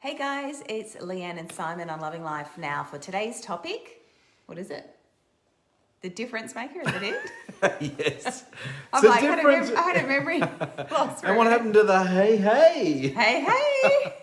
Hey guys, it's Leanne and Simon on Loving Life Now. For today's topic, what is it? The difference maker, is it it? Yes. I'm like, I had a memory loss. And what happened to the hey, hey? Hey,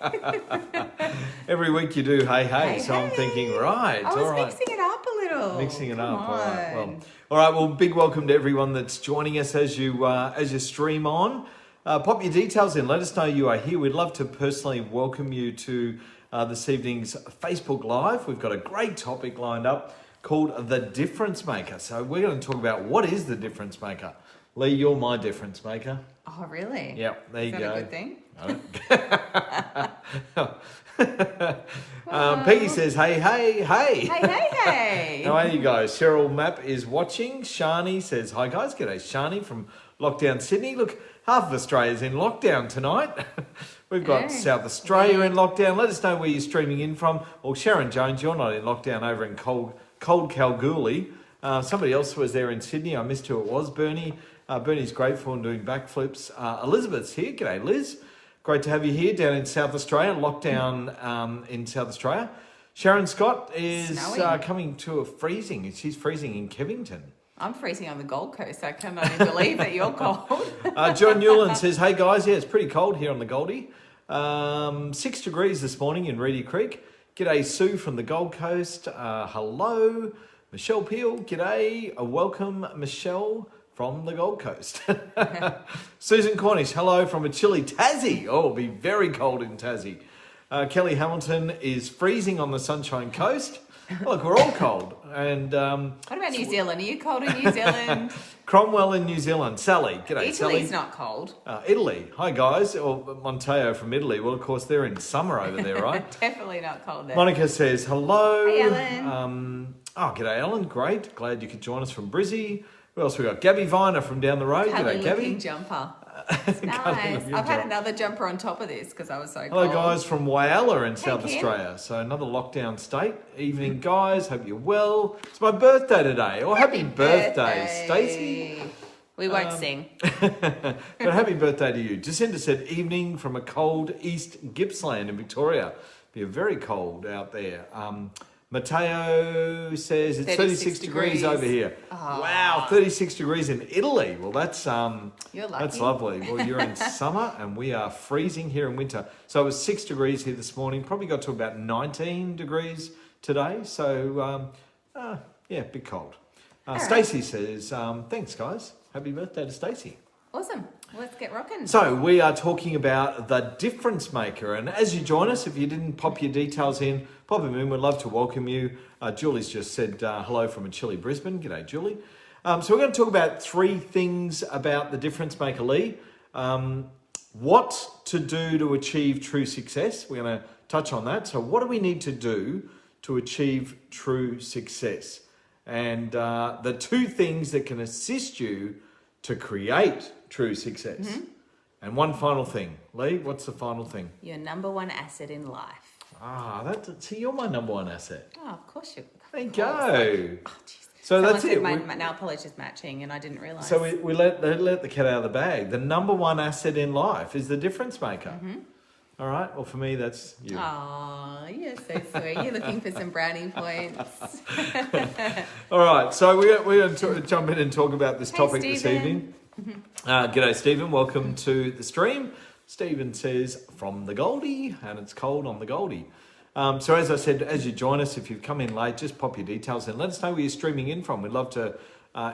hey. Every week you do hey, hey. Hey, So I'm hey. thinking, right, I was all right. mixing it up a little. Mixing it Come up. on. All right. Well, big welcome to everyone that's joining us as you stream on. Pop your details in. Let us know you are here. We'd love to personally welcome you to this evening's Facebook Live. We've got a great topic lined up called The Difference Maker. So we're going to talk about what is the difference maker. Lee, you're my difference maker. Oh, really? Yep, there you Is go. that a good thing? Peggy says, hey, hey, hey. Hey, hey, hey. How are you guys? Cheryl Mapp is watching. Shani says, hi guys. G'day, Shani from Lockdown Sydney. Look, half of Australia's in lockdown tonight. We've got South Australia in lockdown. Let us know where you're streaming in from. Or Sharon Jones, you're not in lockdown over in cold Kalgoorlie. Somebody else was there in Sydney. I missed who it was. Bernie. Bernie's grateful and doing backflips. Elizabeth's here. G'day, Liz. Great to have you here down in South Australia. Lockdown in South Australia. Sharon Scott is coming to a freezing. She's freezing in Kevington. I'm freezing on the Gold Coast. I cannot even believe that you're cold. John Newland says, hey guys, yeah, it's pretty cold here on the Goldie. 6 degrees this morning in Reedy Creek. G'day, Sue from the Gold Coast. Hello. Michelle Peel, g'day. Welcome, Michelle from the Gold Coast. Susan Cornish, hello from a chilly Tassie. Oh, it'll be very cold in Tassie. Kelly Hamilton is freezing on the Sunshine Coast. Look, we're all cold. And what about New Zealand? Are you cold in New Zealand? Cromwell in New Zealand. Sally, g'day, Sally. Italy's not cold. Italy, hi guys. Or Monteo from Italy. Well, of course, they're in summer over there, right? Definitely not cold there. Monica says hello. Hey, Ellen. G'day, Ellen. Great. Glad you could join us from Brizzy. Who else we got? Gabby Viner from down the road. G'day, Gabby. Jumper. It's nice. I've had another jumper on top of this because I was so cold. Hello, guys from Whyalla in South Kim. Australia. So another lockdown state. Evening, guys. Hope you're well. It's my birthday today. Oh, happy birthday, Stacey. We won't sing. But happy birthday to you. Jacinda said, evening from a cold East Gippsland in Victoria. Be very cold out there. Mateo says it's 36 degrees over here. Oh. Wow, 36 degrees in Italy. Well, that's you're lucky. That's lovely. Well, you're in summer and we are freezing here in winter. So it was 6 degrees here this morning. Probably got to about 19 degrees today. So yeah, bit cold. Stacey says, thanks guys. Happy birthday to Stacey. Awesome. Let's get rocking. So we are talking about the difference maker. And as you join us, if you didn't pop your details in, pop them in. We'd love to welcome you. Julie's just said hello from a chilly Brisbane. G'day, Julie. So we're going to talk about 3 things about the difference maker, Lee. What to do to achieve true success. We're going to touch on that. So what do we need to do to achieve true success? And the 2 things that can assist you to create true success. Mm-hmm. And one final thing. Lee, what's the final thing? Your number one asset in life. See, you're my number one asset. Oh, of course you. There you go. Oh, so someone that's said it. My nail polish is matching, and I didn't realise. So we let the cat out of the bag. The number one asset in life is the difference maker. Mm-hmm. All right. Well, for me, that's you. Oh, you're so sweet. You're looking for some brownie points. All right. So we're going to jump in and talk about this topic Stephen. this evening. G'day, Stephen. Welcome to the stream. Stephen says, from the Goldie, and it's cold on the Goldie. So as I said, as you join us, if you've come in late, just pop your details in. Let us know where you're streaming in from. We'd love to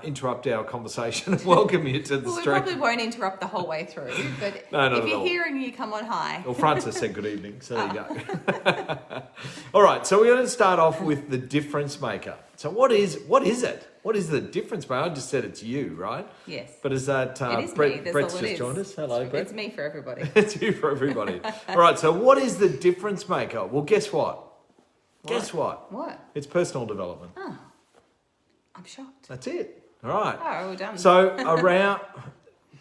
interrupt our conversation and welcome you to the stream. We probably won't interrupt the whole way through, but if you're here and you come on high. Well, Francis said good evening, so there you go. All right, so we're going to start off with the difference maker. So what is it? What is the difference maker? I just said it's you, right? Yes. But is that Brett's just joined us? Hello, Brett. It's me for everybody. It's you for everybody. All right, so what is the difference maker? Well, guess what? Guess what? What? It's personal development. Oh, I'm shocked. That's it. All right. Oh, we're done. So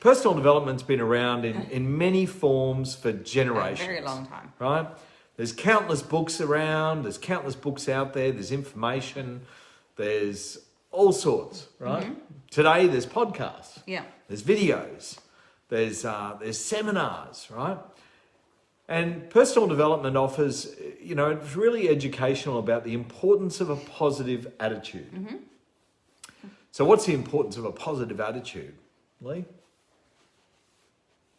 personal development's been around in many forms for generations. A very long time. Right? There's countless books around. There's countless books out there. There's information. There's all sorts, right? Mm-hmm. Today, there's podcasts. Yeah. There's videos. There's seminars, right? And personal development offers, it's really educational about the importance of a positive attitude. Mm-hmm. So what's the importance of a positive attitude, Lee?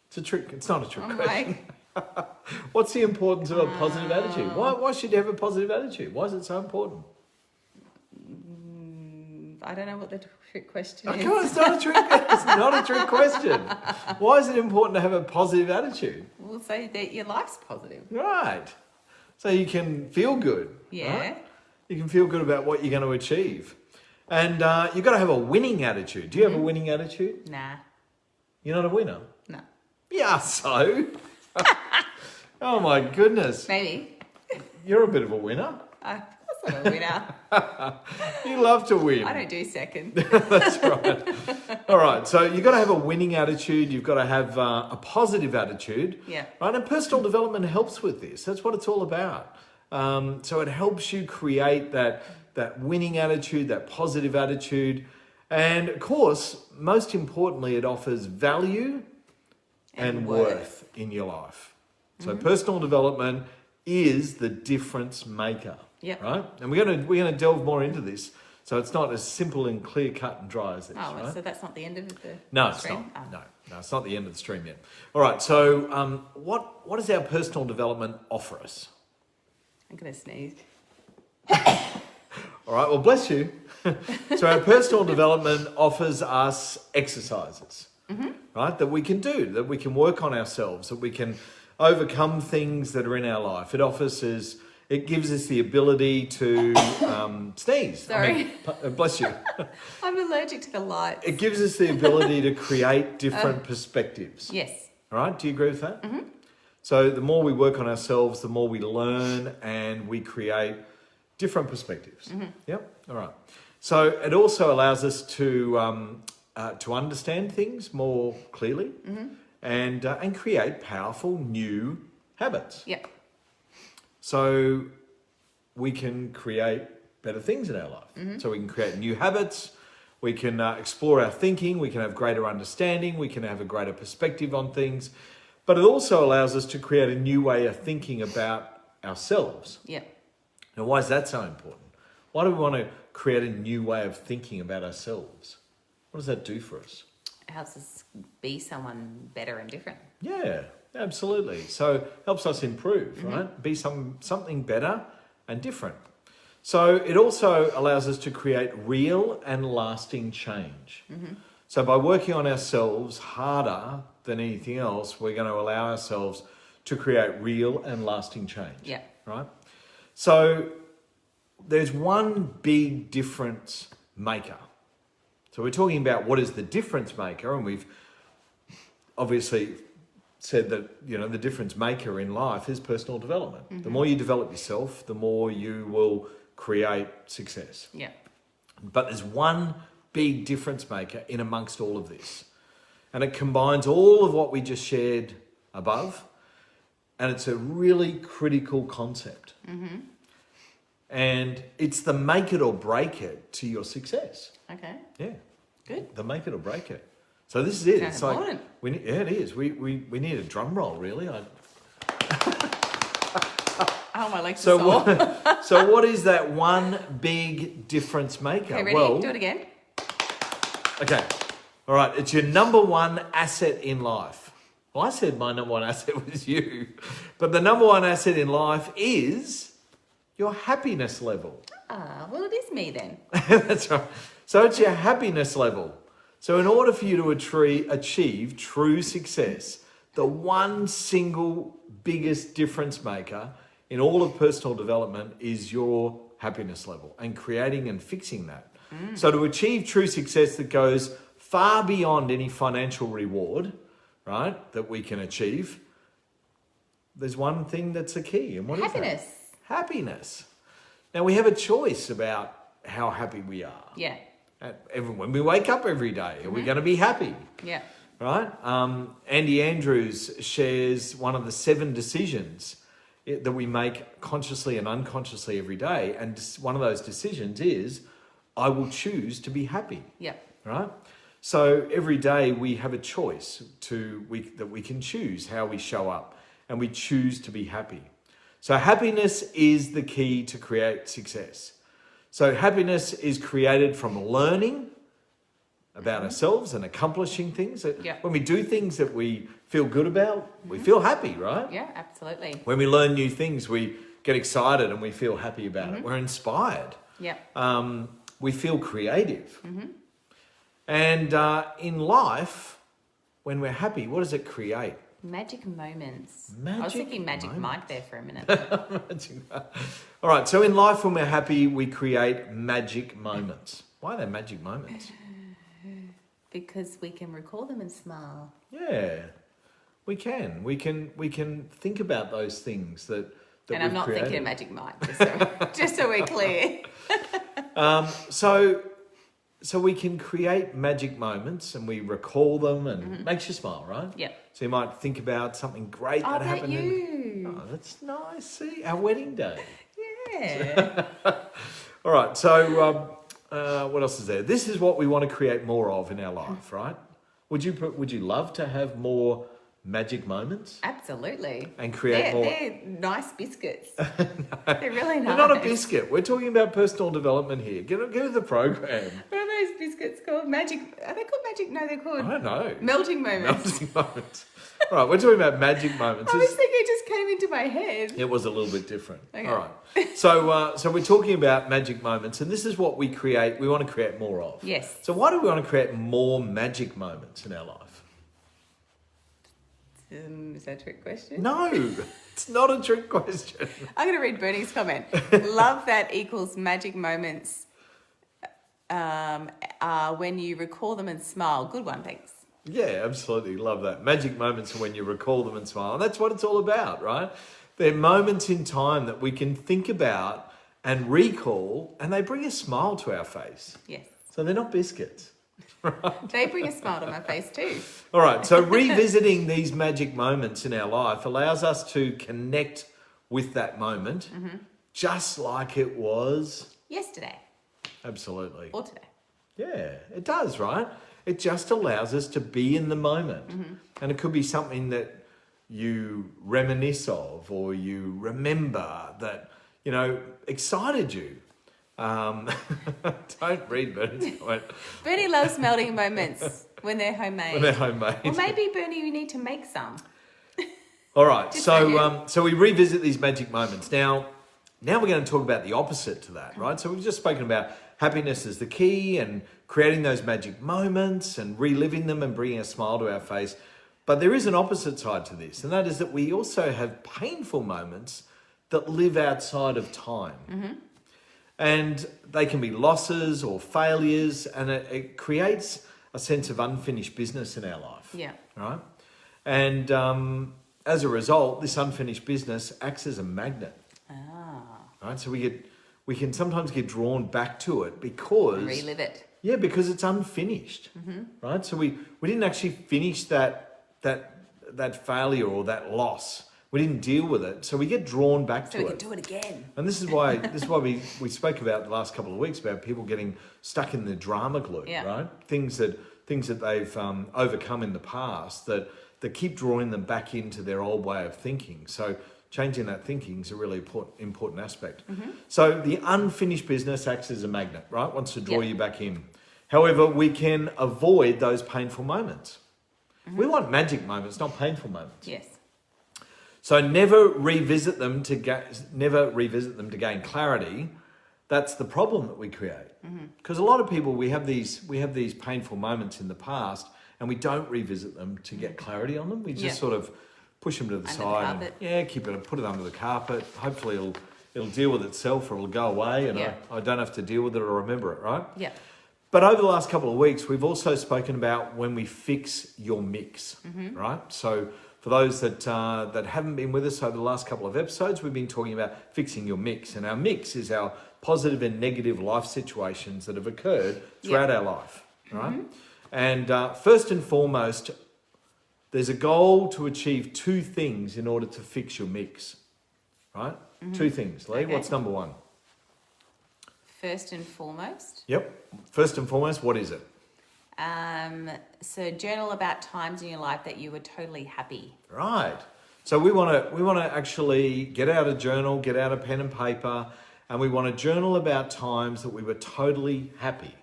It's a trick. It's not a trick question. What's the importance of a positive attitude? Why should you have a positive attitude? Why is it so important? I don't know what the trick question is. It's not a trick. It's not a trick question. Why is it important to have a positive attitude? Well, so that your life's positive. Right. So you can feel good. Yeah. Right? You can feel good about what you're going to achieve. And you've got to have a winning attitude. Do you have a winning attitude? Nah. You're not a winner? No. Yeah, so? Oh my goodness. Maybe. You're a bit of a winner. Of course I'm a winner. You love to win. I don't do second. That's right. All right, so you've got to have a winning attitude. You've got to have a positive attitude. Yeah. Right, and personal development helps with this. That's what it's all about. So it helps you create that winning attitude, that positive attitude. And of course, most importantly, it offers value and worth in your life. So personal development is the difference maker. Yep. Right? And we're gonna delve more into this. So it's not as simple and clear cut and dry as this. Oh, right? so that's not the end of the No, it's stream? not. Oh. No, it's not the end of the stream yet. All right. So what does our personal development offer us? I'm going to sneeze. All right. Well, bless you. So our personal development offers us exercises, right? That we can do, that we can work on ourselves, that we can overcome things that are in our life. It gives us the ability to sneeze. Sorry. Bless you. I'm allergic to the lights. It gives us the ability to create different perspectives. Yes. All right. Do you agree with that? Mm-hmm. So the more we work on ourselves, the more we learn and we create different perspectives. Mm-hmm. Yep. All right. So it also allows us to understand things more clearly and create powerful new habits. Yep. So we can create better things in our life. Mm-hmm. So we can create new habits. We can explore our thinking. We can have greater understanding. We can have a greater perspective on things. But it also allows us to create a new way of thinking about ourselves. Yep. Now, why is that so important? Why do we want to create a new way of thinking about ourselves? What does that do for us? It helps us be someone better and different. Yeah, absolutely. So it helps us improve, right? Be something better and different. So it also allows us to create real and lasting change. Mm-hmm. So by working on ourselves harder than anything else, we're going to allow ourselves to create real and lasting change. Yeah. Right? So there's one big difference maker. So we're talking about what is the difference maker, and we've obviously said that, the difference maker in life is personal development. Mm-hmm. The more you develop yourself, the more you will create success. Yeah. But there's one big difference maker in amongst all of this. And it combines all of what we just shared above, and it's a really critical concept. Mm-hmm. And it's the make it or break it to your success. Okay. Yeah. Good. The make it or break it. So this is it. Kind It's of like it is. We need a drum roll, really. Oh, my legs are sore. So what is that one big difference maker? Okay, ready? Do it again. Okay. All right. It's your number one asset in life. Well, I said my number one asset was you. But the number one asset in life is your happiness level. Ah, well, it is me then. That's right. So it's your happiness level. So in order for you to achieve true success, the one single biggest difference maker in all of personal development is your happiness level and creating and fixing that. So to achieve true success that goes far beyond any financial reward, right, that we can achieve, there's one thing that's the key. And what is that? Happiness. Now we have a choice about how happy we are. Yeah. When we wake up every day, are we going to be happy? Yeah. Right? Andy Andrews shares one of the 7 decisions that we make consciously and unconsciously every day. And one of those decisions is, I will choose to be happy. Yeah. Right? So every day we have a choice that we can choose how we show up and we choose to be happy. So happiness is the key to create success. So happiness is created from learning about ourselves and accomplishing things. Yeah. When we do things that we feel good about, we feel happy, right? Yeah, absolutely. When we learn new things, we get excited and we feel happy about it. We're inspired. Yeah. We feel creative. And in life, when we're happy, what does it create? Magic moments. I was Magic thinking Magic moments. Mike there for a minute. All right, so in life, when we're happy, we create magic moments. Why are they magic moments? Because we can recall them and smile. Yeah, we can. We can think about those things that And we've I'm not created. thinking of Magic Mike, just so we're clear. So we can create magic moments and we recall them and it makes you smile, right? Yep. So you might think about something great Oh, that that happened. you. Oh, that's nice. See, our wedding day. Yeah. All right, so what else is there? This is what we want to create more of in our life, right? Would you love to have more magic moments Absolutely. and create more? They're nice biscuits. They're really nice. They're not a biscuit. We're talking about personal development here. Get with the program. What are those biscuits called? Magic. Are they called magic? No, they're called I don't know. melting moments. Melting moments. All right, we're talking about magic moments. I was thinking it just came into my head. It was a little bit different. Okay. All right. So we're talking about magic moments, and this is what we create. We want to create more of. Yes. So why do we want to create more magic moments in our life? Is that a trick question? No, it's not a trick question. I'm going to read Bernie's comment. Love that equals magic moments when you recall them and smile. Good one, thanks. Yeah, absolutely. Love that. Magic moments are when you recall them and smile. And that's what it's all about, right? They're moments in time that we can think about and recall, and they bring a smile to our face. Yes. So they're not biscuits. They bring a smile to my face too. All right, so revisiting these magic moments in our life allows us to connect with that moment just like it was. Yesterday Absolutely. or today. Yeah, it does, right? It just allows us to be in the moment. And it could be something that you reminisce of or you remember that, excited you. Don't read Bernie's comment. Bernie loves melting moments when they're homemade. When they're homemade. Or maybe, Bernie, you need to make some. All right, Just so we revisit these magic moments. Now we're going to talk about the opposite to that, right? So we've just spoken about happiness is the key and creating those magic moments and reliving them and bringing a smile to our face. But there is an opposite side to this, and that is that we also have painful moments that live outside of time. And they can be losses or failures, and it creates a sense of unfinished business in our life. Yeah. Right? And as a result, this unfinished business acts as a magnet. Right? So we can sometimes get drawn back to it because... Relive it. Yeah, because it's unfinished. Right? So we didn't actually finish that failure or that loss. We didn't deal with it, so we get drawn back to it. So we can do it again. And this is why we spoke about the last couple of weeks about people getting stuck in the drama glue, right? Things that they've overcome in the past that keep drawing them back into their old way of thinking. So changing that thinking is a really important aspect. So the unfinished business acts as a magnet, right? Wants to draw you back in. However, we can avoid those painful moments. We want magic moments, not painful moments. Yes. So never revisit them to gain clarity. That's the problem that we create. Because a lot of people, we have these painful moments in the past, and we don't revisit them to get clarity on them. We just sort of push them to the side. Put it under the carpet. Hopefully, it'll deal with itself, or it'll go away, and I don't have to deal with it or remember it. Right? Yeah. But over the last couple of weeks, we've also spoken about when we fix your mix. Right? So for those that haven't been with us over the last couple of episodes, we've been talking about fixing your mix. And our mix is our positive and negative life situations that have occurred throughout our life, right? And first and foremost, there's a goal to achieve two things in order to fix your mix, right? Two things. Lee, what's number one? First and foremost. Yep. First and foremost, what is it? So journal about times in your life that you were totally happy. Right. So we want to actually get out a journal, get out a pen and paper, and we want to journal about times that we were totally happy.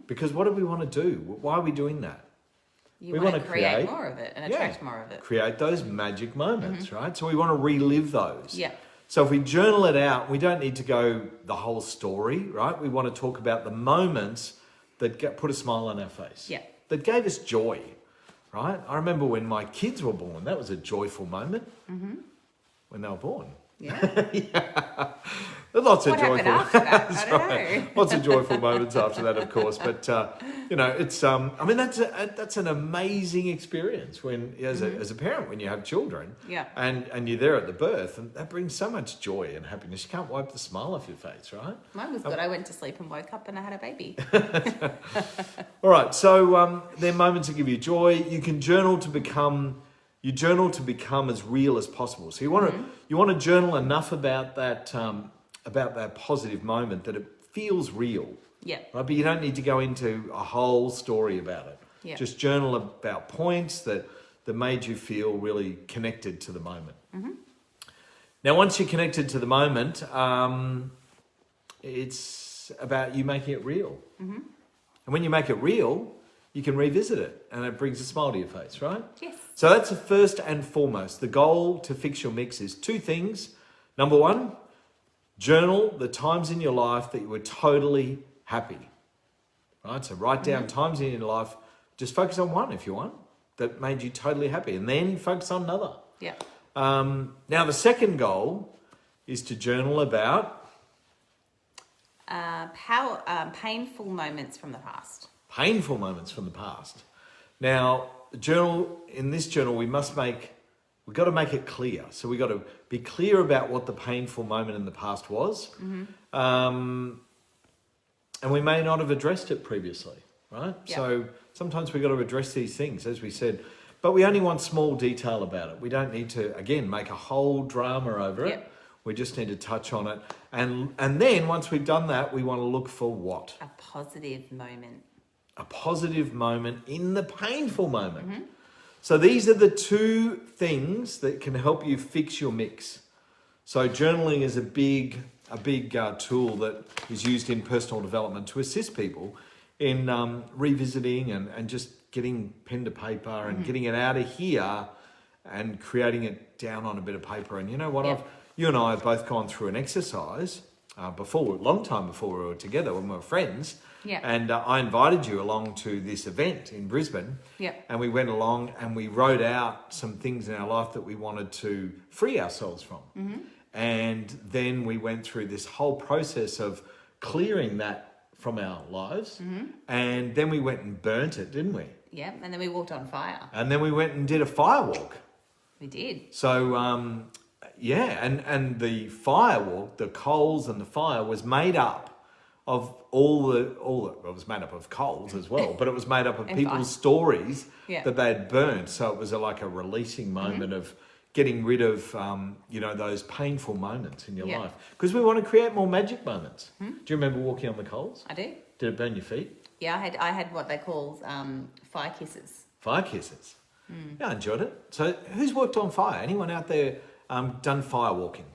Because what do we want to do? Why are we doing that? We want to create more of it and attract more of it. Create those magic moments, right? So we want to relive those. Yeah. So if we journal it out, we don't need to go the whole story, right? We want to talk about the moments that put a smile on our face. Yeah. That gave us joy, right? I remember when my kids were born, that was a joyful moment when they were born. Yeah. Yeah. Lots of joyful. Happened after that? I don't know. Lots of joyful moments after that, of course. But it's. I mean, that's an amazing experience when, as a parent, when you have children. Yeah. And you're there at the birth, and that brings so much joy and happiness. You can't wipe the smile off your face, right? Mine was good. I went to sleep and woke up and I had a baby. All right. So they're moments that give you joy. You can journal to become. You journal to become as real as possible. So you want to journal enough about that positive moment that it feels real. Yeah. Right? But you don't need to go into a whole story about it. Yeah. Just journal about points that made you feel really connected to the moment. Now, once you're connected to the moment, it's about you making it real. And when you make it real, you can revisit it and it brings a smile to your face, right? Yes. So that's the first and foremost. The goal to fix your mix is two things. Number one, journal the times in your life that you were totally happy. Right? So write down times in your life. Just focus on one if you want that made you totally happy, and then focus on another. Yeah. Now the second goal is to journal about painful moments from the past. Painful moments from the past. Now, in this journal, we've got to make it clear. So we've got to be clear about what the painful moment in the past was. And we may not have addressed it previously, right? Yeah. So sometimes we've got to address these things, as we said, but we only want small detail about it. We don't need to, again, make a whole drama over it. Yeah. We just need to touch on it. And then once we've done that, we want to look for what? A positive moment. A positive moment in the painful moment. So these are the two things that can help you fix your mix. So journaling is a big tool that is used in personal development to assist people in revisiting and just getting pen to paper and getting it out of here and creating it down on a bit of paper. And you know what? Yep. You and I have both gone through an exercise a long time before we were together when we were friends. Yeah. And I invited you along to this event in Brisbane. Yep. And we went along and we wrote out some things in our life that we wanted to free ourselves from. And then we went through this whole process of clearing that from our lives. And then we went and burnt it, didn't we? Yeah. And then we walked on fire. And then we went and did a fire walk. We did. So, and the fire walk, the coals and the fire was made up of it was made up of coals as well, but it was made up of people's stories that they had burnt. So it was like a releasing moment of getting rid of, those painful moments in your life. Because we want to create more magic moments. Do you remember walking on the coals? I do. Did it burn your feet? Yeah, I had what they call fire kisses. Fire kisses. Yeah, I enjoyed it. So who's worked on fire? Anyone out there done fire walking?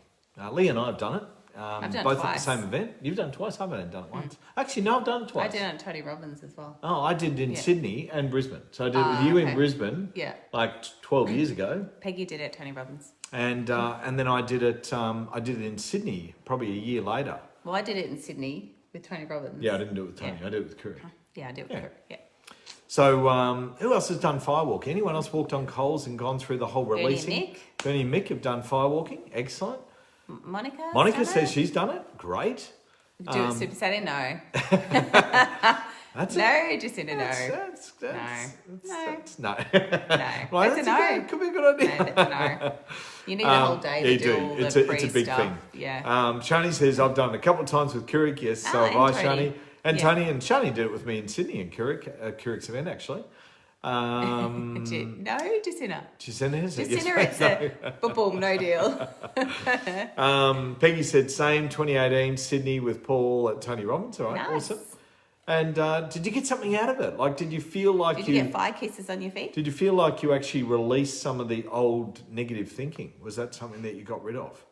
Lee and I have done it. I've done both twice. at the same event. You've done it twice. I haven't done it once. Actually, no, I've done it twice. I did it on Tony Robbins as well. Oh, I did it in Sydney and Brisbane. So I did it with you in Brisbane. Yeah. Like 12 years ago. Peggy did it at Tony Robbins. And then I did it. I did it in Sydney probably a year later. Well, I did it in Sydney with Tony Robbins. Yeah, I didn't do it with Tony. I did it with Curry. Yeah, I did it with her. Yeah. So who else has done firewalking? Anyone else walked on coals and gone through the whole releasing? Bernie and Mick. Bernie and Mick have done firewalking. Excellent. Monica says she's done it. Great. Do it Super Saturday? No. That's no, it. Jacinda, no. No. Right, that's a no. Could be a good idea. No, that's a no. You need a whole day to do all it's the a big stuff. thing. Yeah. Shani says, I've done it a couple of times with Keurig. Yes, so have I, Shani. And Yeah. Tony and Shani did it with me in Sydney in Keurig's event, actually. No, Jacinda. Jacinda, is it? Jacinda, it's a boom, no deal. Peggy said, same 2018 Sydney with Paul at Tony Robbins. All right, Nice. awesome. And did you get something out of it? Like, did you feel like Did you get 5 kisses on your feet? Did you feel like you actually released some of the old negative thinking? Was that something that you got rid of?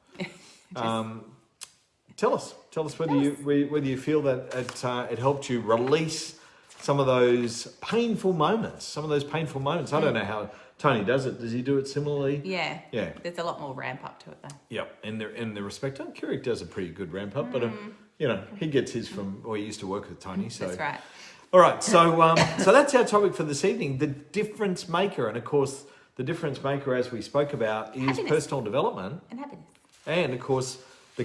Tell us whether you feel that it helped you release some of those painful moments. I don't know how Tony does it. Does he do it similarly? Yeah. Yeah. There's a lot more ramp up to it though. Yep. In the respect, Keurig does a pretty good ramp up, but he gets his from. Well, he used to work with Tony, so That's right. All right. So so that's our topic for this evening: the difference maker, and of course, the difference maker, as we spoke about, is Happiness. Personal development, And happiness. and of course, the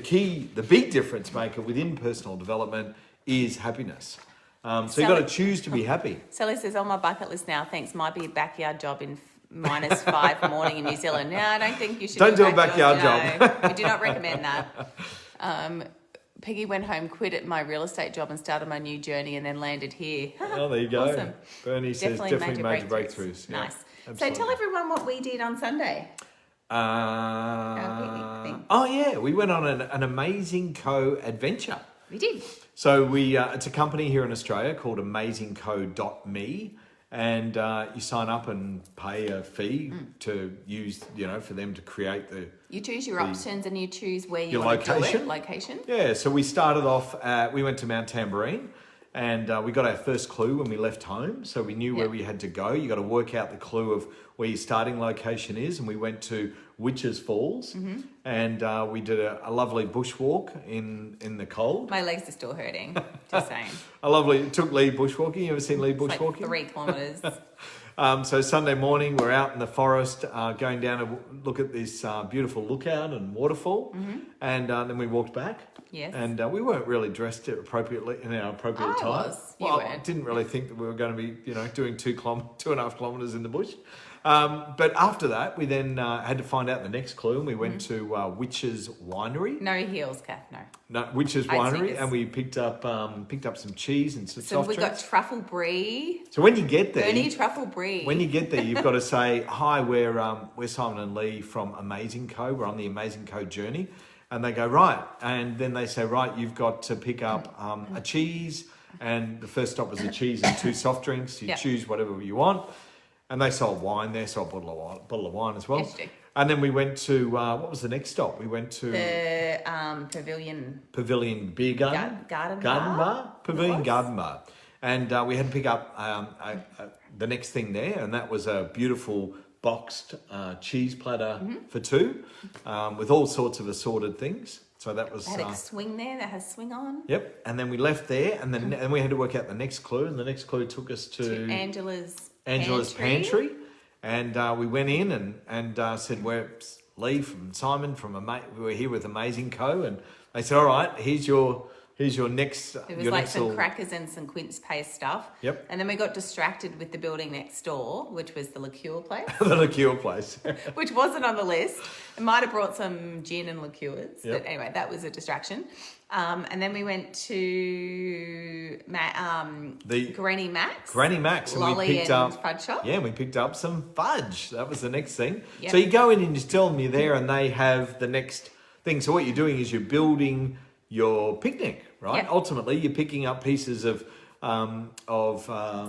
big difference maker within personal development is happiness. So you've got to choose to be happy. Sally says, on my bucket list now, thanks, might be a backyard job in -5 morning in New Zealand. No, I don't think you should Don't do a backyard backyard job. No, we do not recommend that. Peggy went home, quit at my real estate job and started my new journey and then landed here. Oh, there you go. Awesome. Bernie says definitely major breakthroughs. Yeah, Nice. absolutely. So tell everyone what we did on Sunday. Our picnic thing. We went on an Amazing Co adventure. We did. So it's a company here in Australia called amazingco.me, and you sign up and pay a fee to use, for them to create You choose your options and you choose where you your want to do location. it. Location. Yeah, so we started off, we went to Mount Tamborine, and we got our first clue when we left home, so we knew where we had to go. You got to work out the clue of where your starting location is, and we went to Witches Falls, and we did a lovely bushwalk in the cold. My legs are still hurting, just saying. It took Lee bushwalking. You ever seen Lee bushwalking? Like 3 kilometres. So Sunday morning, we're out in the forest, going down to look at this beautiful lookout and waterfall, and then we walked back. Yes. And we weren't really dressed appropriately in our appropriate time. was. You Well, weren't. I didn't really think that we were going to be, doing 2.5 kilometres in the bush. But after that, we then had to find out the next clue, and we went to Witches Winery. No heels, Kath, no. No, Witches I'd Winery, sneakers. and we picked up some cheese and some So soft we got drinks. truffle brie. So when you get there, Bernie truffle brie. when you get there, you've got to say, "Hi, we're Simon and Lee from Amazing Co. We're on the Amazing Co journey," and they go, "Right," and then they say, "Right, you've got to pick up a cheese," and the first stop was a cheese and 2 soft drinks. You choose whatever you want, and they sold wine there, so a bottle of wine as well. Yes, you do. And then we went to what was the next stop? We went to The Pavilion Beer Garden. Garden Bar? Pavilion Yes. Garden Bar. And we had to pick up the next thing there, and that was a beautiful boxed cheese platter for 2 with all sorts of assorted things. So that was... They had a swing there that has swing on. Yep. And then we left there, and then we had to work out the next clue, and the next clue took us to Angela's Pantry. And we went in and said, we're Lee from Simon we were here with Amazing Co. And they said, all right, here's your next... It was your like next some little- crackers and some quince paste stuff. Yep. And then we got distracted with the building next door, which was the liqueur place, the liqueur place. which wasn't on the list. It might have brought some gin and liqueurs. Yep. But anyway, that was a distraction. And then we went to Granny Mac's. Granny Mac's, and Lolly we picked and up fudge shop. Yeah, we picked up some fudge. That was the next thing. Yep. So you go in and you tell them you're there, and they have the next thing. So what you're doing is you're building your picnic, right? Yep. Ultimately, you're picking up pieces of So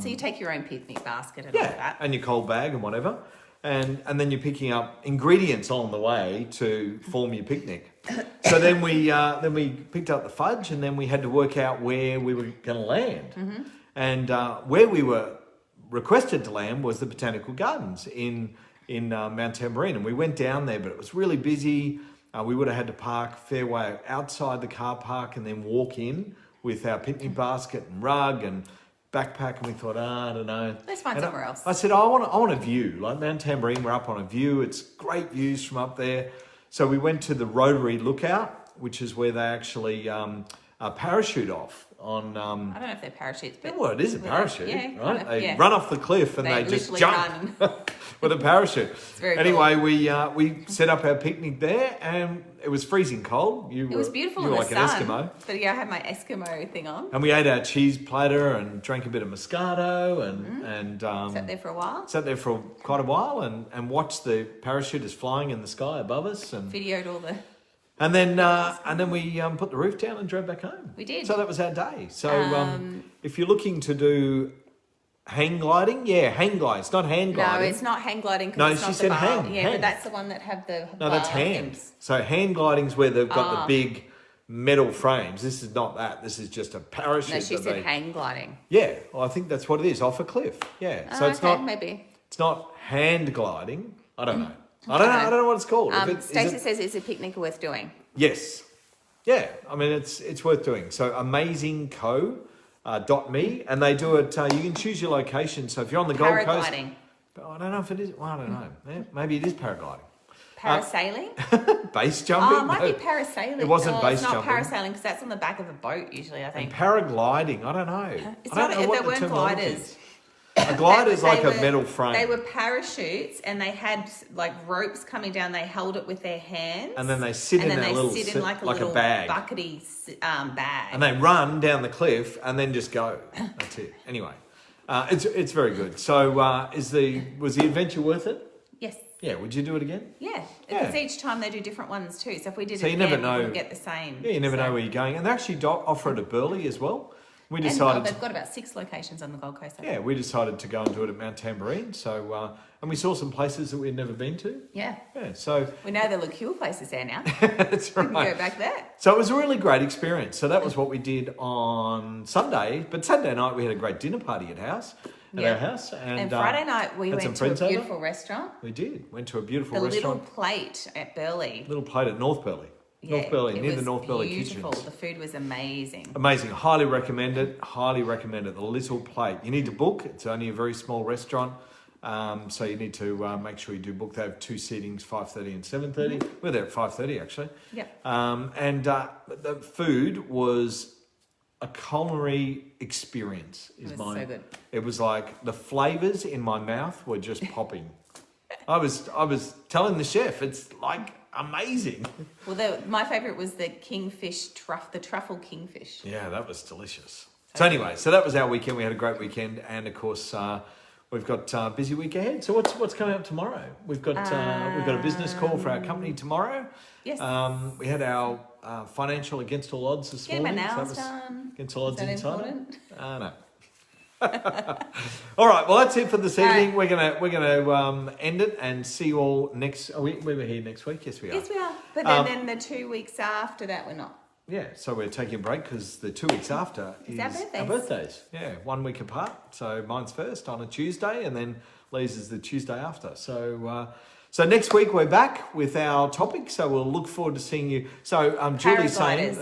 you take your own picnic basket and all that. and your cold bag and whatever, and then you're picking up ingredients on the way to form your picnic. So then we picked up the fudge, and then we had to work out where we were going to land, and where we were requested to land was the Botanical Gardens in Mount Tamborine, and we went down there, but it was really busy. We would have had to park fair way outside the car park and then walk in with our picnic basket and rug and backpack, and we thought, I don't know. Let's find somewhere else. I said, I want a view. Like Mount Tamborine, we're up on a view. It's great views from up there. So we went to the Rotary Lookout, which is where they actually parachute off on... I don't know if they're parachutes, but... Well, it is a parachute, yeah, right? kind of, They run off the cliff and they just literally jump run. with a parachute. very Anyway, we set up our picnic there, and it was freezing cold. It was beautiful you in were the like sun. an Eskimo. But yeah, I had my Eskimo thing on. And we ate our cheese platter and drank a bit of Moscato and Sat there for a while. sat there for quite a while and watched the parachuters flying in the sky above us. And Videoed all the And then we put the roof down and drove back home. We did. So that was our day. So if you're looking to do hang gliding, hang gliding. It's not hand gliding. No, it's not hang gliding. No, it's she not said the bar. hang. Yeah, hang. but that's the one that have the No, bar that's hand. things. So hand gliding's where they've got the big metal frames. This is not that. This is just a parachute. No, she said hang gliding. Yeah, well, I think that's what it is, off a cliff. Yeah. So it's not maybe. It's not hand gliding. I don't know. I don't know what it's called. Stacey says it's a picnic worth doing. Yes. Yeah. I mean, it's worth doing. So amazingco.me, and they do it. You can choose your location. So if you're on the Gold Coast, Paragliding. I don't know if it is. Well, I don't know. Yeah, maybe it is paragliding. Parasailing? Base jumping? Oh, it might be parasailing. It wasn't base it's not jumping. parasailing because that's on the back of a boat usually, I think. And paragliding, I don't know. It's I don't not. know what They the weren't terminology gliders. is. A glider is like They a metal frame. They were parachutes, and they had like ropes coming down. They held it with their hands, and then they sit in that little like a little bag. buckety bag. And they run down the cliff and then just go. That's it. Anyway, it's very good. So was the adventure worth it? Yes. Yeah. Would you do it again? Yeah. Because each time they do different ones too. So if we did So it you again, never know. we would get the same. Yeah, you never know where you're going. And they actually offer it at Burleigh as well. We And decided. they've got about 6 locations on the Gold Coast. Yeah, we decided to go and do it at Mount Tambourine. So and we saw some places that we had never been to. Yeah. Yeah. So we know the liqueur places there now. that's right. We can go back there. So it was a really great experience. So that was what we did on Sunday. But Saturday night we had a great dinner party at our house. And Friday night we went to a beautiful restaurant. We did. Went to a beautiful the restaurant. Little Plate at Burleigh. Little Plate at North Burleigh. Yeah, North Burleigh, it near the was North Burleigh beautiful. kitchens. The food was amazing. Amazing. Highly recommend it. Highly recommend it. The Little Plate. You need to book. It's only a very small restaurant. So you need to make sure you do book. They have 2 seatings, 5:30 and 7:30. Mm-hmm. We're there at 5:30 actually. Yep. And the food was a culinary experience. So good. It was like the flavours in my mouth were just popping. I was telling the chef, it's like amazing. Well, my favourite was the kingfish the truffle kingfish. Yeah, that was delicious. So anyway, so that was our weekend. We had a great weekend, and of course we've got a busy week ahead. So what's coming up tomorrow? We've got a business call for our company tomorrow. Yes. We had our financial against all odds this morning. Get my nails so done. Against all odds Is that inside. important? No. All right, well that's it for this evening. We're gonna end it and see you all next. We were here next week. Yes, we are. Yes, we are. But then the 2 weeks after that, we're not. Yeah, so we're taking a break because the 2 weeks after is our our birthdays. Yeah, 1 week apart. So mine's first on a Tuesday, and then Lee's is the Tuesday after. So next week we're back with our topic. So we'll look forward to seeing you. So Julie's saying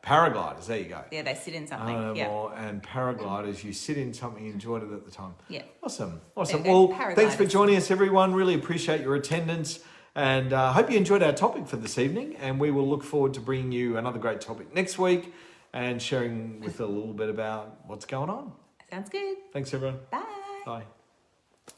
paragliders. There you go. Yeah, they sit in something. And paragliders, you sit in something, you enjoyed it at the time. Yeah. Awesome. They're Well, thanks for joining us, everyone. Really appreciate your attendance. And I hope you enjoyed our topic for this evening. And we will look forward to bringing you another great topic next week and sharing with a little bit about what's going on. Sounds good. Thanks, everyone. Bye. Bye.